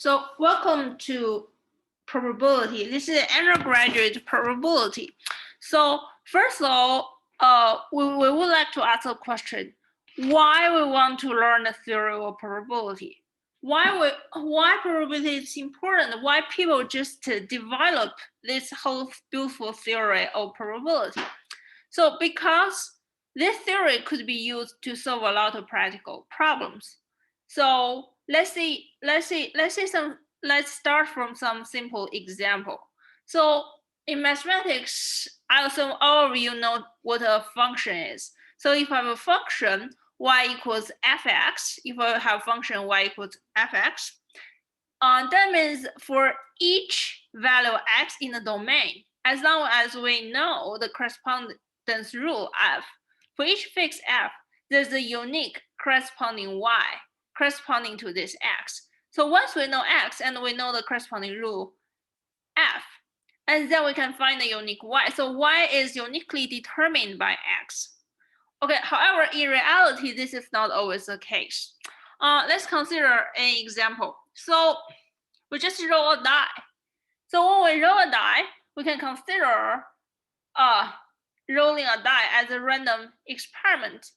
So welcome to probability. This is undergraduate probability. So first of all, we would like to ask a question: why we want to learn the theory of probability? Why probability is important? Why people just develop this whole beautiful theory of probability? So because this theory could be used to solve a lot of practical problems. So let's start from some simple example. So in mathematics, I assume all of you know what a function is. So if I have a function y equals fx, if I have a function y equals fx, that means for each value x in the domain, as long as we know the correspondence rule f, for each fixed f, there's a unique corresponding y corresponding to this x. So once we know x and we know the corresponding rule f, and then we can find the unique y. So y is uniquely determined by x. Okay, however, in reality, this is not always the case. Let's consider an example. So we just roll a die. So when we roll a die, we can consider rolling a die as a random experiment.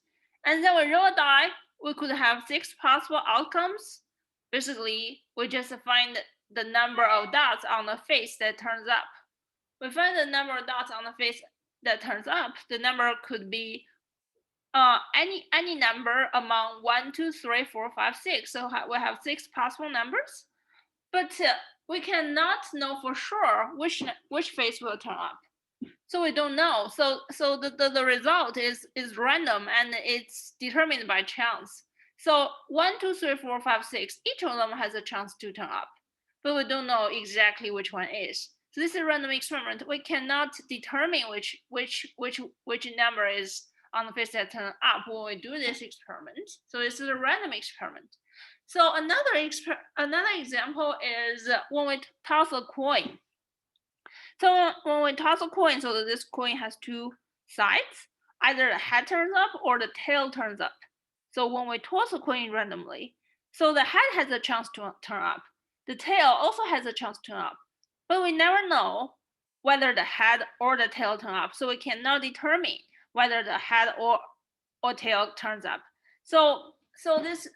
And then we roll a die, we could have 6 possible outcomes. Basically, we just find the number of dots on the face that turns up. We find the number of dots on the face that turns up. The number could be any number among 1, 2, 3, 4, 5, 6. So we have 6 possible numbers, but we cannot know for sure which face will turn up. So we don't know. So the result is random and it's determined by chance. So 1, 2, 3, 4, 5, 6, each of them has a chance to turn up, but we don't know exactly which one is. So this is a random experiment. We cannot determine which number is on the face that turn up when we do this experiment. So this is a random experiment. So another example is when we toss a coin. So when we toss a coin, so that this coin has 2 sides, either the head turns up or the tail turns up. So when we toss a coin randomly, so the head has a chance to turn up. The tail also has a chance to turn up, but we never know whether the head or the tail turn up. So we cannot determine whether the head or tail turns up. So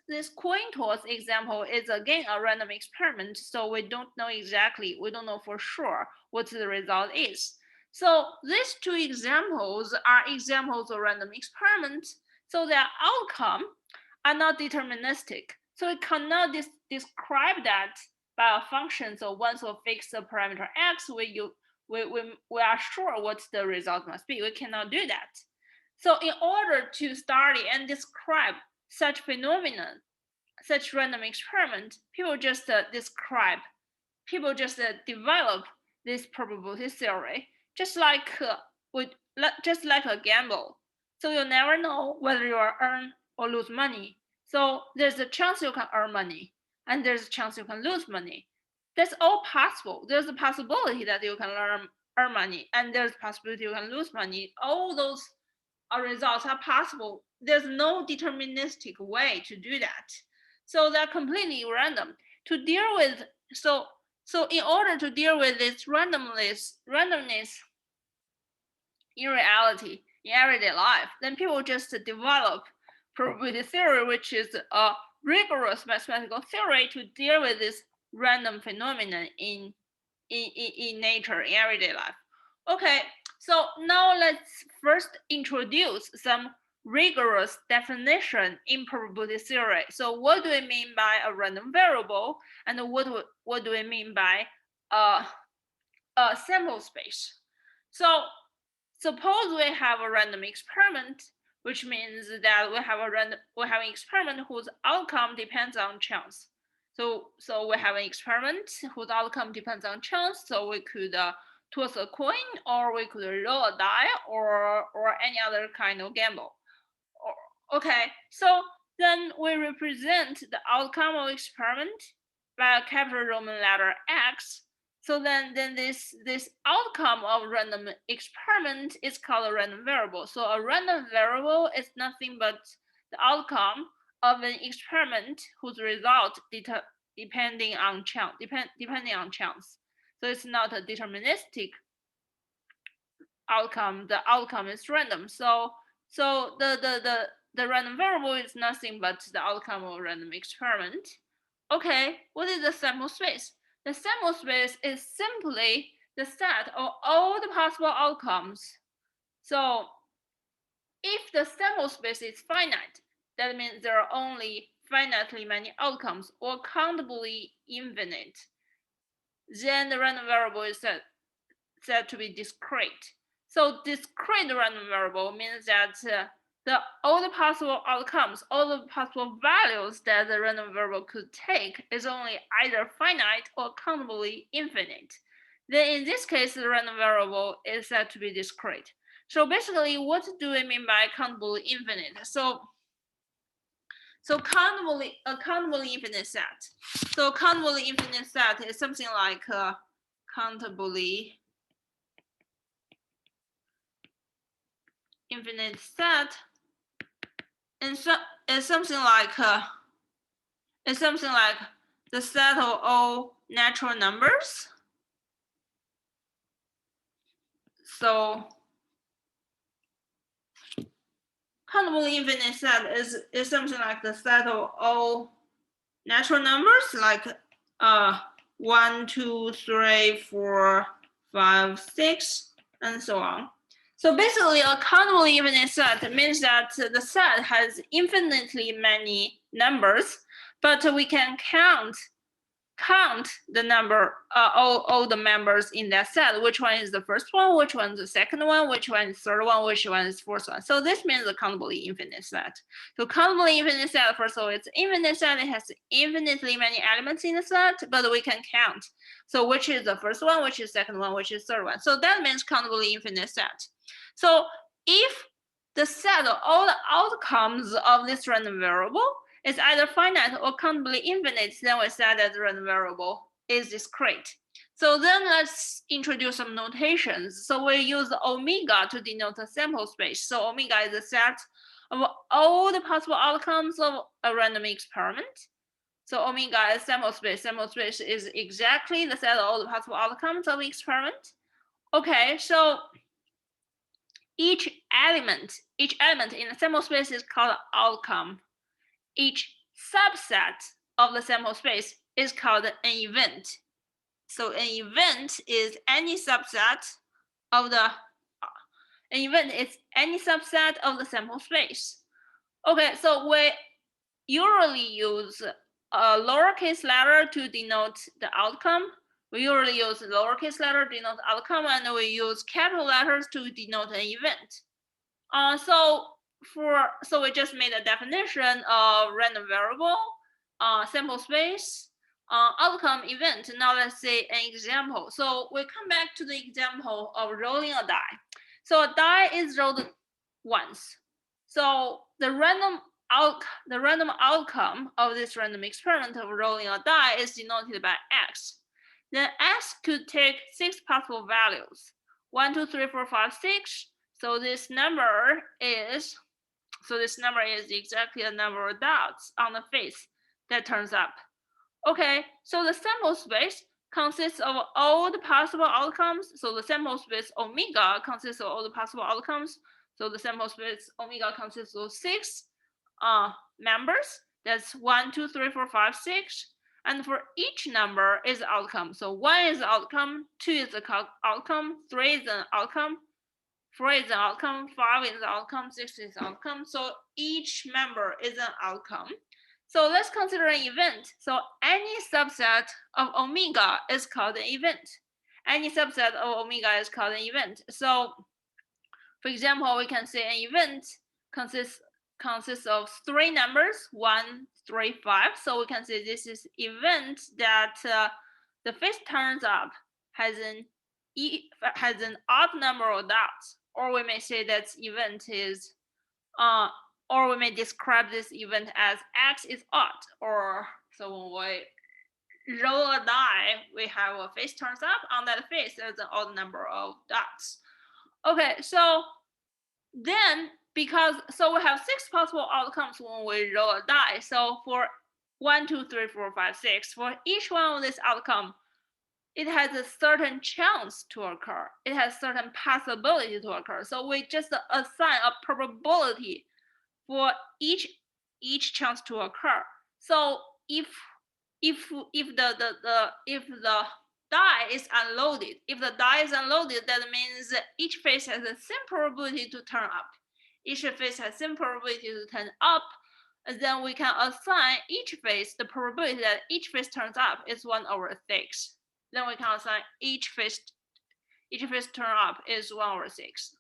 this coin toss example is again a random experiment. So we don't know for sure what the result is. So these 2 examples are examples of random experiments. So their outcome are not deterministic. So we cannot describe that by a function. So once we fix the parameter x, we are sure what the result must be. We cannot do that. So in order to study and describe such phenomenon, such random experiment, people just develop this probability theory, just like a gamble. So you never know whether you will earn or lose money. So there's a chance you can earn money, and there's a chance you can lose money. That's all possible. There's a possibility that you can earn money, and there's a possibility you can lose money. All those results are possible. There's no deterministic way to do that. So they're completely random. To deal with so in order to deal with this randomness in reality, in everyday life, then people just develop probability theory, which is a rigorous mathematical theory to deal with this random phenomenon in nature, in everyday life. Okay, so now let's first introduce some rigorous definition in probability theory. So what do we mean by a random variable, and what do we mean by a sample space? So suppose we have a random experiment, which means that we have an experiment whose outcome depends on chance. So we have an experiment whose outcome depends on chance. So we could toss a coin, or we could roll a die, or any other kind of gamble. Okay, so then we represent the outcome of experiment by a capital Roman letter X. So then this outcome of random experiment is called a random variable. So a random variable is nothing but the outcome of an experiment whose result depending on chance. So it's not a deterministic outcome. The outcome is random. So the random variable is nothing but the outcome of a random experiment. Okay, what is the sample space? The sample space is simply the set of all the possible outcomes. So if the sample space is finite, that means there are only finitely many outcomes or countably infinite. Then the random variable is said to be discrete. So discrete random variable means that all the possible outcomes, all the possible values that the random variable could take is only either finite or countably infinite. Then in this case, the random variable is said to be discrete. So basically, what do we mean by countably infinite? So countably infinite set. So countably infinite set is something like countably infinite set, and so it's something like the set of all natural numbers. So countably infinite set is something like the set of all natural numbers, like 1, 2, 3, 4, 5, 6, and so on. So basically, a countably infinite set means that the set has infinitely many numbers, but we can count the number, all the members in that set. Which one is the first one? Which one is the second one? Which one is the third one? Which one is the fourth one? So this means a countably infinite set. So countably infinite set, first of all, it's infinite set. It has infinitely many elements in the set, but we can count. So which is the first one? Which is the second one? Which is the third one? So that means countably infinite set. So if the set of all the outcomes of this random variable is either finite or countably infinite, then we say that the random variable is discrete. So then let's introduce some notations. So we use omega to denote the sample space. So omega is the set of all the possible outcomes of a random experiment. So omega is sample space. Sample space is exactly the set of all the possible outcomes of an experiment. Okay, so each element in the sample space is called outcome. Each subset of the sample space is called an event. So an event is any subset of the sample space. Okay, so we usually use a lowercase letter to denote the outcome. We usually use lowercase letter to denote the outcome, and we use capital letters to denote an event. So we just made a definition of random variable, sample space, outcome, event. Now let's see an example. So we come back to the example of rolling a die. So a die is rolled once. So the random outcome of this random experiment of rolling a die is denoted by x. Then x could take 6 possible values, 1, 2, 3, 4, 5, 6. So this number is exactly the number of dots on the face that turns up. Okay, so the sample space consists of all the possible outcomes. So the sample space omega consists of all the possible outcomes. So the sample space omega consists of 6 members. That's 1, 2, 3, 4, 5, 6. And for each number is the outcome. So 1 is the outcome, 2 is the outcome, 3 is the outcome, 4 is the outcome, 5 is the outcome, 6 is the outcome. So each member is an outcome. So let's consider an event. So any subset of omega is called an event. Any subset of omega is called an event. So for example, we can say an event consists of 3 numbers, 1, 3, 5. So we can say this is event that the face turns up has an odd number of dots. Or we may say that event is, or we may describe this event as x is odd. Or so when we roll a die, we have a face turns up. On that face, there's an odd number of dots. Okay, so then so we have 6 possible outcomes when we roll a die. So for 1, 2, 3, 4, 5, 6. For each one of this outcome, it has a certain chance to occur. It has certain possibility to occur. So we just assign a probability for each chance to occur. So if the die is unloaded, that means each phase has the same probability to turn up. Each phase has same probability to turn up. And then we can assign each phase the probability that each phase turns up is 1/6. Then we can assign each phase turn up is 1/6.